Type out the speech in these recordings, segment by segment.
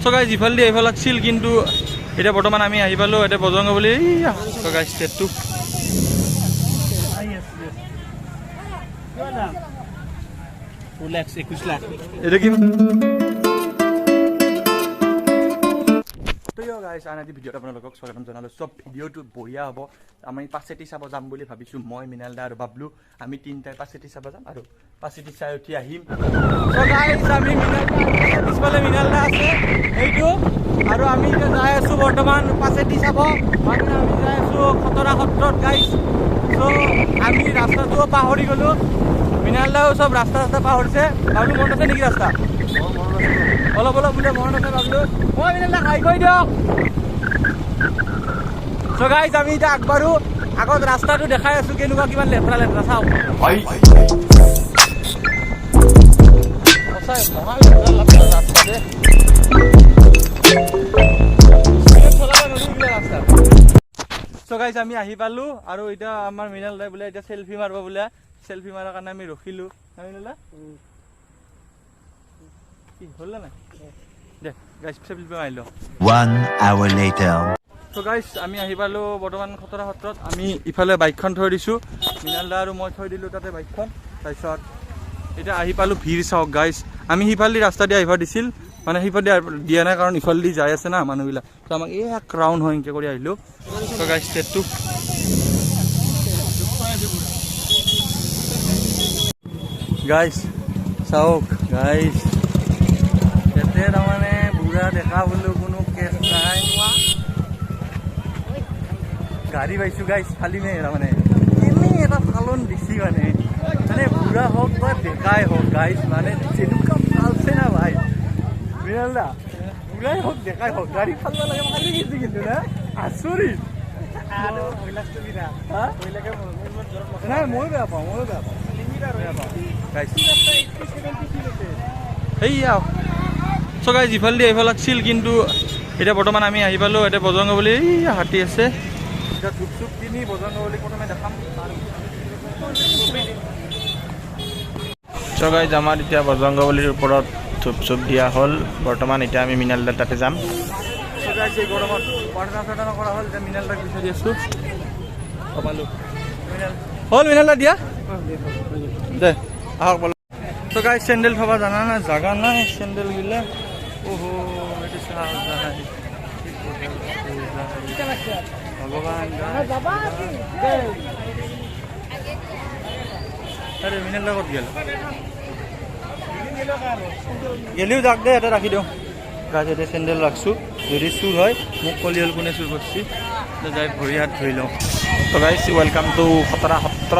চ' guys ইফালেদি আহিব লাগিছিল, কিন্তু এতিয়া বৰ্তমান আমি আহি পালোঁ এতিয়া বজৰং বুলি। চ' গাইজ ষ্টেটটো এইটো কি আনহাতি ভিডিঅ'ত আপোনালোকক স্বাগতম জনালোঁ। চব ভিডিঅ'টো বঢ়িয়া হ'ব। আমি পাচেটি চাব যাম বুলি ভাবিছোঁ, মই মৃণাল দা আৰু বাবলু। আমি তিনিটাই পাচেটি চাব যাম আৰু পাচেটি চাই উঠি আহিম। আমি পিছফালে মৃণাল দা আছে এইটো, আৰু আমি এতিয়া যাই আছোঁ বৰ্তমান পাচেটি চাব। মানে আমি যাই আছোঁ খতৰা সত্ৰত গাইজ। চ' আমি ৰাস্তাটোও পাহৰি গ'লোঁ, মৃণাল দাও চব ৰাস্তা পাহৰিছে। বাবলু মনত আছে নেকি ৰাস্তা? অলপ অলপ বোলে মনত আছে বাবলু। মই মৃণাল দা হাই কৈ দিয়ক। চ' গাইজ আমি এতিয়া আগবাঢ়ো, আগত ৰাস্তাটো দেখাই আছোঁ কেনেকুৱা কিমান লেতেৰা লেতেৰা চাওক। চ' গাইজ আমি আহি পালোঁ, আৰু এতিয়া আমাৰ মৃণাল দাই বোলে এতিয়া চেল্ফি মাৰিব বোলে। চেল্ফি মাৰাৰ কাৰণে আমি ৰখিলোঁ। মৃণাল দা কি হ'ল নাই দে গাইজ চেল্ফি মাৰিলোঁ। 1 hour later. চ' গাইজ আমি আহি পালোঁ বৰ্তমান খতৰা সত্ৰত। আমি ইফালে বাইকখন থৈ দিছোঁ, মৃণাল দা আৰু মই থৈ দিলোঁ তাতে বাইকখন। তাৰপিছত এতিয়া আহি পালোঁ, ভিৰ চাওক গাইজ। আমি সিফালেদি ৰাস্তা দি আহিব দিছিল, মানে সিফালে দিয়া নাই কাৰণ ইফালেদি যাই আছে না মানুহবিলাক। ত' আমাক এই ৰাউণ্ড হয় এনেকৈ কৰি আহিলোঁ। চ' গাইজ ষ্টেটটো গাইজ চাওক গাইজ, ইয়াতে তাৰমানে বুঢ়া দেখা বোলো কোনো কেছ নাই। গাড়ী পাইছোঁ গাইজ, খালি নে তাৰমানে এনেই এটা ফালন দিছি মানে বুঢ়া হওক বা ডেকাই হওক গাইজ, মানে যেনেকুৱা ফালছে না ভাই। মৃণাল দা বুঢ়াই হওক ডেকাই হওক গাড়ী ফালিব লাগে ফালি গেছি কিন্তু না আচৰিত। নাই ময়ো বেয়া পাওঁ, সেইয়া। চ' গাইজ ইফালেদি আহিব লাগিছিল, কিন্তু এতিয়া বৰ্তমান আমি আহি পালোঁ এতিয়া বজৰং বুলি। হাতী আছে, এতিয়া ধূপ চুপ কিনি বজৰং বুলি প্ৰথমে দেখাম। চ' গাইজ আমাৰ এতিয়া বজৰংবলীৰ ওপৰত ধূপ চুপ দিয়া হ'ল। বৰ্তমান এতিয়া আমি মৃণাল দাৰ তাতে যাম। চ' গাইজ এই গৰমত প্ৰাৰ্থনা কৰা হ'ল, এতিয়া মৃণাল দাক বিচাৰি আছোঁ। পালোঁ হ'ল মৃণাল দা দিয়া দে আহক বল। চ' গাইজ চেণ্ডেল থ'ব জানা নাই, জাগা নাই চেণ্ডেল গিলা। অহো এইটো চাহ ভগৱান। আৰে মৃণাল দা ক'ত গেল? গেলিও যাক দে, এটা ৰাখি দিওঁ। গাছ এতিয়া চেণ্ডেল ৰাখছোঁ, যদি চুৰ হয় মোক কলি হ'ল কোনে চুৰ কৰিছে, যাই ভৰি হাত ধুই লওঁ। ত' গাইজ ৱেলকাম টু খতৰা সত্ৰ।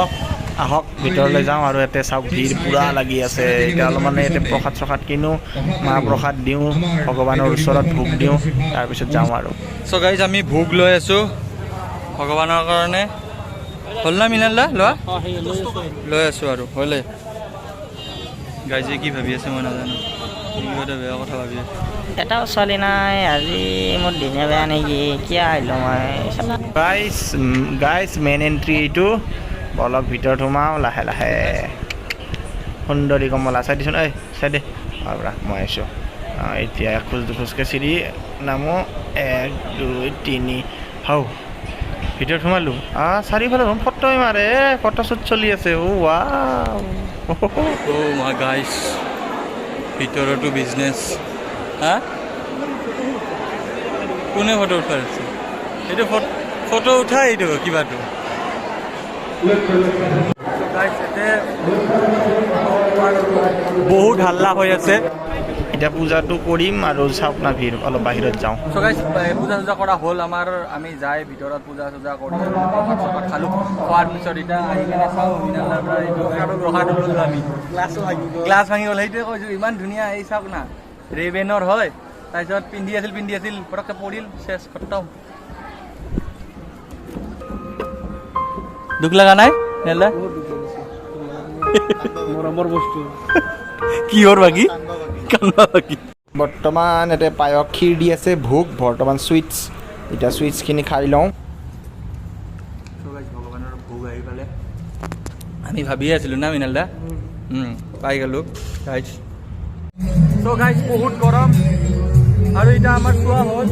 আহক ভিতৰলৈ যাওঁ, আৰু ইয়াতে চাওক ভিৰ পূৰা লাগি আছে। এতিয়া অলপমান ইয়াতে প্ৰসাদ চসাদ কিনো, মাহ প্ৰসাদ দিওঁ, ভগৱানৰ ওচৰত ভোগ দিওঁ, তাৰপিছত যাওঁ আৰু। চ' গাইজ আমি ভোগ লৈ আছোঁ ভগৱানৰ কাৰণে। হ'ল না মৃণাল দা লোৱা? লৈ আছোঁ আৰু হ'লে। গাইজে কি ভাবি আছে মই নাজানো, কিবা এটা বেয়া কথা ভাবি আছে। এটাও ছোৱালী নাই আজি, মোৰ দিনে বেয়া নেকি? কিয় আহিলোঁ মই? গাইজ মেইন এণ্ট্ৰি এইটো। বলক ভিতৰত সোমাওঁ লাহে লাহে। সুন্দৰী কমলা চাই দিছোন, ঐ চাই দে পৰা মই আহিছোঁ। এতিয়া এখোজ দুখোজকৈ চিৰি নামো, 1 2 3 হাও ভিতৰত সোমালোঁ। চাৰিওফালে ফটোই মাৰে, ফটো শ্বুট চলি আছে। ৱাও মাই গাইজ, ভিতৰতো বিজনেছ। হা কোনে ফটো উঠাই আছে? এইটো ফটো উঠাই এইটো কিবাটো। বহুত হাল্লা হৈ আছে। এতিয়া পূজাটো কৰিম আৰু চাওক না ভিৰ, অলপ বাহিৰত যাওঁ। চ' গাইজ পূজা চূজা কৰা হ'ল আমাৰ। আমি যাই ভিতৰত পূজা চূজা কৰি প্ৰসাদ চসাদ খালোঁ। খোৱাৰ পিছত এতিয়া আহি কিনে চাওঁ মৃণাল দাৰ পৰা এইটো ৰখাটো ল'লোঁ আমি। গ্লাছ ভাঙি গ'ল, সেইটোৱে কৈছোঁ। ইমান ধুনীয়া এই চাওক না, ৰেবেনৰ হয়। তাৰপিছত পিন্ধি আছিল পটককৈ পৰিল, চেচ খতম। দুখ লগা নাই মৃণাল দা? মৰমৰ বস্তু কিহৰ বাকী কান্দা বাকী। বৰ্তমান ইয়াতে পায়স ক্ষীৰ দি আছে, ভোগ বৰ্তমান চুইটছ। এতিয়া চুইটছখিনি খাই লওঁ। ভগৱানৰ ভোগ আহি পালে। আমি ভাবিয়ে আছিলোঁ না মৃণাল দা, পাই গ'লোঁ গাইজ। চ' গাইজ বহুত গৰম, আৰু এতিয়া আমাৰ চোৱা হ'ল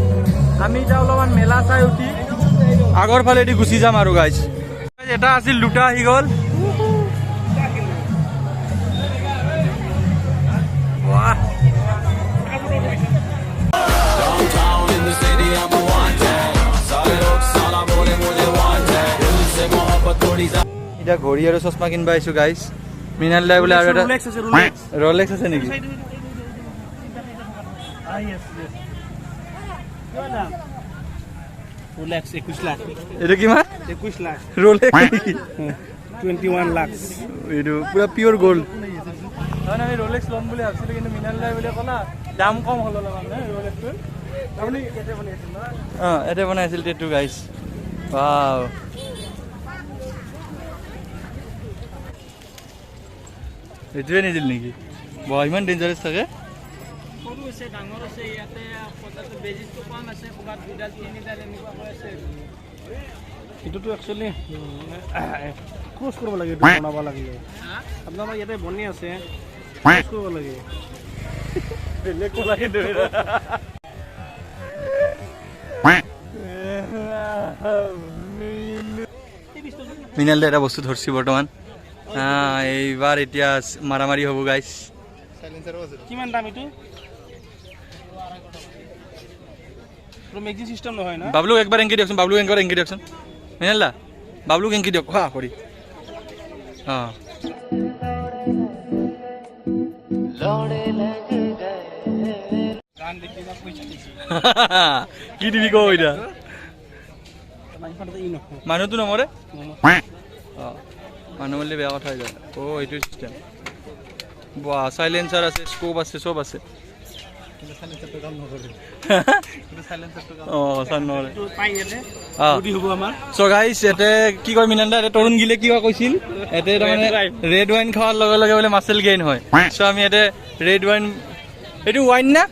আমি এতিয়া অলপমান মেলা চাই উঠি আগৰ ফালেদি গুচি যাম আৰু গাইজ এটা আছিল দুটা আহি গ'ল বাহ এতিয়া ঘড়ী আৰু চশমা কিনিব আহিছো গাইজ মৃণাল দাই বোলে আৰু এটা ৰলেক্স আছে নেকি Rolex 21 lakh. এইটো কিমান 21 lakh. ৰলেক্স নেকি 21 lakhs. এইটো পুৰা পিয়ৰ গ'ল্ড নহয় আমি ৰলেক্স ল'ম বুলি ভাবিছিলো কিন্তু মৃণাল দাই বুলি ক'লা দাম কম হ'ল অলপমান ৰলেক্সটোৰ আপুনি অঁ ইয়াতে বনাইছিল টেটু গাইজ ৱাও এইটোৱে নিদিল নেকি বৰ ইমান ডেঞ্জাৰাছ থাকে সৰু আছে ডাঙৰ আছে ইয়াতে পইচাটো বেজিটো কম আছে ক'ৰবাত দুডাল তিনিডাল এনেকুৱাকৈ আছে এইটোতো একচুৱেলি ক্ৰছ কৰিব লাগে এইটো বনাব লাগিলে আপোনাৰ ইয়াতে বনি আছে ক্ৰছ কৰিব লাগে বেলেগ লাগে মৃণাল দাই এটা বস্তু ধৰিছে বৰ্তমান এইবাৰ এতিয়া মাৰামাৰি হ'ব গাইজ কিমান দাম এইটো মেগজিন চিষ্টেম নহয় না বাবলুক একবাৰ এংকি দিয়কচোন বাবলুক একবাৰ এংকি দিয়কচোন মৃণাল দা বাবলুক এংকি দিয়ক খোৱা কৰি অঁ গান দেখি না পইচা দিছে কি দিবি কওঁ এতিয়া মানুহটো ই নহয় মানুহটো নমৰে অঁ মানুহ মৰিলে বেয়া কথা হৈ যায় অঁ এইটো চিষ্টেম বা চাইলেঞ্চাৰ আছে স্কোপ আছে চব আছে অঁ চাৰ নমৰে পাই ইয়াতে অঁ বুদ্ধি হ'ব আমাৰ চ' গাইছ ইয়াতে কি কয় মৃণাল দা তৰুণ গিলে কিবা কৈছিল ইয়াতে তাৰমানে ৰেড ৱাইন খোৱাৰ লগে লগে বোলে মাচেল গেইন হয় চ' আমি ইয়াতে ৰেড ৱাইন এইটো ৱাইন না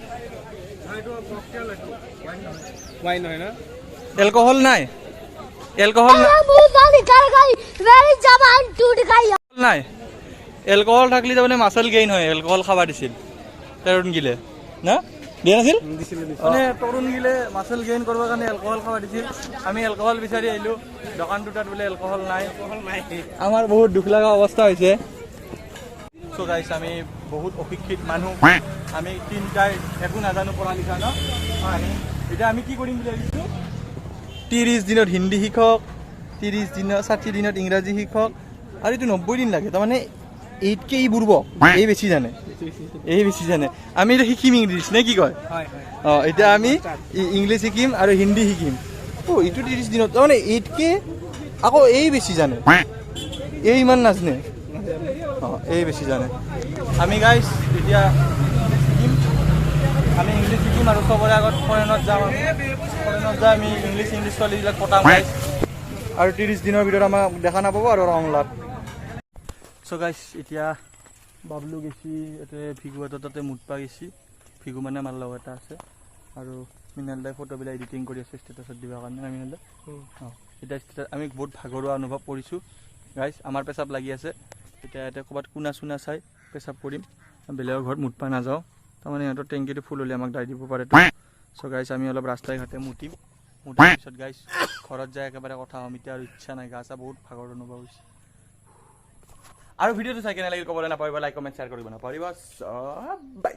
ৱাইন নহয় না এলকহল নাই এলকহল নাই এলকহল থাকিলে তাৰমানে মাচেল গেইন হয় এলকহল খাব দিছিল তৰুণ গিলে না দিয়া নাছিল মানে তৰুণ গিলে মাচেল গেইন কৰিবৰ কাৰণে এলকহল খাব দিছিল আমি এলকহল বিচাৰি আহিলোঁ দোকান দুটাত বোলে এলকহল নাই আমাৰ বহুত দুখ লগা অৱস্থা হৈছে চ' গাইছ আমি বহুত অশিক্ষিত মানুহ আমি তিনিটাই একো নাজানো পঢ়া লিখা ন এতিয়া আমি কি কৰিম বুলি ভাবিছোঁ 30 দিনত হিন্দী শিক্ষক 30 দিনত 60 দিনত ইংৰাজী শিক্ষক আৰু এইটো 90 দিন লাগে তাৰমানে 8K ই বুৰ্ব এই বেছি জানে আমি এতিয়া শিকিম ইংলিছ নে কি কয় অঁ এতিয়া আমি ইংলিছ শিকিম আৰু হিন্দী শিকিম অঁ এইটো 30 দিনত তাৰমানে 8K আকৌ এই বেছি জানে এই ইমান নাজানে অঁ এই বেছি জানে আমি গাইছ এতিয়া শিকিম আমি ইংলিছ শিকিম আৰু চবৰে আগত ফৰেনত যাম আমি ইংলিছ ছোৱালীবিলাক পতাম গাইছ আৰু 30 দিনৰ ভিতৰত আমাক দেখা নাপাব আৰু ৰংলাত চ' গাইছ এতিয়া বাবলু গেছি ইয়াতে ভিগুহঁতৰ তাতে মুঠপা গেছি ভিগু মানে আমাৰ লগ এটা আছে আৰু মৃণাল দাই ফটোবিলাক এডিটিং কৰি আছে ষ্টেটাছত দিবৰ কাৰণে মৃণাল দা অঁ এতিয়া ষ্টেটাছ আমি বহুত ভাগৰুৱা অনুভৱ কৰিছোঁ গাইছ আমাৰ পেচাব লাগি আছে এতিয়া ইয়াতে ক'ৰবাত কোনা চোনা চাই পেচাব কৰিম বেলেগৰ ঘৰত মুঠপা নাযাওঁ তাৰমানে সিহঁতৰ টেংকিটো ফুল হ'লে আমাক দাই দিব পাৰে চ' গাইছ আমি অলপ ৰাস্তাই ঘাটে মুতিম মুঠাৰ পিছত গাইছ ঘৰত যায় একেবাৰে কথা হ'ম এতিয়া আৰু ইচ্ছা নাই গা চা বহুত ভাগৰ অনুভৱ হৈছে আৰু ভিডিঅ'টো চাই কেনে লাগিল ক'বলৈ নাপাহৰিব লাইক কমেণ্ট শ্বেয়াৰ কৰিব নাপাহৰিব বাই।